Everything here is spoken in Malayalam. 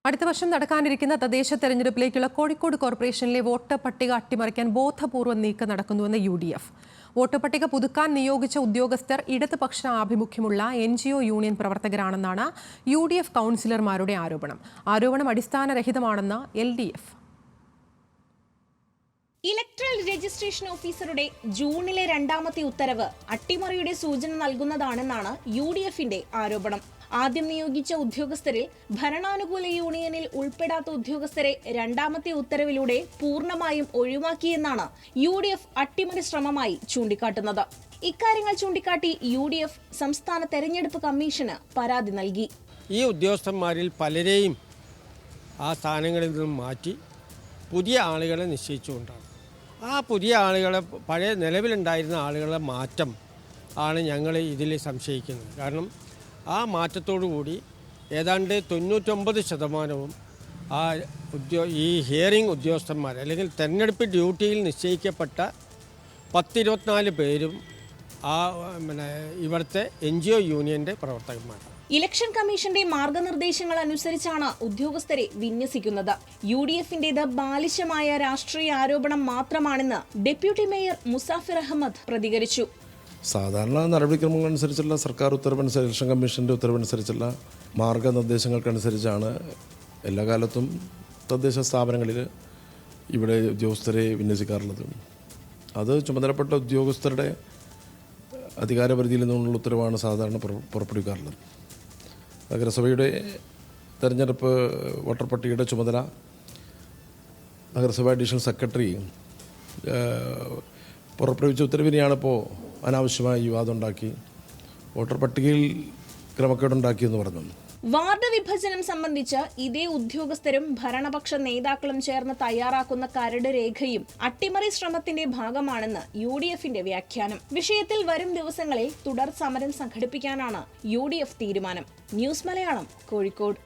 അടുത്ത വർഷം നടക്കാനിരിക്കുന്ന തദ്ദേശ തെരഞ്ഞെടുപ്പിലേക്കുള്ള കോഴിക്കോട് കോർപ്പറേഷനിലെ വോട്ടർ പട്ടിക അട്ടിമറിക്കാൻ ബോധപൂർവ്വം നീക്കം നടക്കുന്നുവെന്ന് UDF. വോട്ടർ പട്ടിക പുതുക്കാൻ നിയോഗിച്ച ഉദ്യോഗസ്ഥർ ഇടതുപക്ഷ ആഭിമുഖ്യമുള്ള NGO യൂണിയൻ പ്രവർത്തകരാണെന്നാണ് UDF കൗൺസിലർമാരുടെ ആരോപണം അടിസ്ഥാനരഹിതമാണെന്ന് LDF. ഇലക്ട്രൽ രജിസ്ട്രേഷൻ ഓഫീസറുടെ ജൂണിലെ രണ്ടാമത്തെ ഉത്തരവ് അട്ടിമറിയുടെ സൂചന നൽകുന്നതാണെന്നാണ് UDFന്റെ ആരോപണം. ആദ്യം നിയോഗിച്ച ഉദ്യോഗസ്ഥരിൽ ഭരണാനുകൂല യൂണിയനിൽ ഉൾപ്പെടാത്ത ഉദ്യോഗസ്ഥരെ രണ്ടാമത്തെ ഉത്തരവിലൂടെ പൂർണ്ണമായും ഒഴിവാക്കിയെന്നാണ് UDF അട്ടിമറി ശ്രമമായി ചൂണ്ടിക്കാട്ടുന്നത്. ഇക്കാര്യങ്ങൾ ചൂണ്ടിക്കാട്ടി UDF സംസ്ഥാന തെരഞ്ഞെടുപ്പ് കമ്മീഷന് പരാതി നൽകി. ഈ ഉദ്യോഗസ്ഥന്മാരിൽ പലരെയും ആ സ്ഥാനങ്ങളിൽ നിന്നും മാറ്റി പുതിയ ആളുകളെ നിശ്ചയിച്ചുകൊണ്ടാണ്. ആ പുതിയ ആളുകളെ പഴയ നിലവിലുണ്ടായിരുന്ന ആളുകളെ മാറ്റം ആണ് ഞങ്ങൾ ഇതിൽ സംശയിക്കുന്നത്. കാരണം ആ മാറ്റത്തോടുകൂടി ഏതാണ്ട് 99% ഈ ഹിയറിംഗ് ഉദ്യോഗസ്ഥന്മാർ അല്ലെങ്കിൽ തെരഞ്ഞെടുപ്പ് ഡ്യൂട്ടിയിൽ നിശ്ചയിക്കപ്പെട്ട 10-24 പേരും ഇവിടുത്തെ NGO യൂണിയൻ്റെ പ്രവർത്തകന്മാരാണ്. ഇലക്ഷൻ കമ്മീഷന്റെ മാർഗനിർദ്ദേശങ്ങൾ അനുസരിച്ചാണ് ഉദ്യോഗസ്ഥരെ വിന്യസിക്കുന്നത്. UDFന്റേത് ബാലിശമായ രാഷ്ട്രീയ ആരോപണം മാത്രമാണെന്ന് ഡെപ്യൂട്ടി മേയർ മുസാഫിർ അഹമ്മദ് പ്രതികരിച്ചു. സാധാരണ നടപടിക്രമങ്ങളനുസരിച്ചുള്ള സർക്കാർ ഉത്തരവനുസരിച്ച് ഇലക്ഷൻ കമ്മീഷൻ്റെ ഉത്തരവനുസരിച്ചുള്ള മാർഗനിർദ്ദേശങ്ങൾക്കനുസരിച്ചാണ് എല്ലാ കാലത്തും തദ്ദേശ സ്ഥാപനങ്ങളിൽ ഇവിടെ ഉദ്യോഗസ്ഥരെ വിന്യസിക്കാറുള്ളത്. അത് ചുമതലപ്പെട്ട ഉദ്യോഗസ്ഥരുടെ അധികാരപരിധിയിൽ നിന്നുള്ള ഉത്തരവാണ് സാധാരണ പുറപ്പെടുവിക്കാറുള്ളത്. നഗരസഭയുടെ തെരഞ്ഞെടുപ്പ് വോട്ടർ പട്ടികയുടെ ചുമതല നഗരസഭ അഡീഷണൽ സെക്രട്ടറി പുറപ്പെടുവിച്ച ഉത്തരവിനെയാണിപ്പോൾ അനാവശ്യമായി വിവാദം ഉണ്ടാക്കി വോട്ടർ പട്ടികയിൽ ക്രമക്കേടുണ്ടാക്കിയെന്ന് പറഞ്ഞു. വാർഡ് വിഭജനം സംബന്ധിച്ച് ഇതേ ഉദ്യോഗസ്ഥരും ഭരണപക്ഷ നേതാക്കളും ചേർന്ന് തയ്യാറാക്കുന്ന കരട് രേഖയും അട്ടിമറി ശ്രമത്തിന്റെ ഭാഗമാണെന്ന് UDFന്റെ വ്യാഖ്യാനം. വിഷയത്തിൽ വരും ദിവസങ്ങളിൽ തുടർ സമരം സംഘടിപ്പിക്കാനാണ് UDF തീരുമാനം. ന്യൂസ് മലയാളം, കോഴിക്കോട്.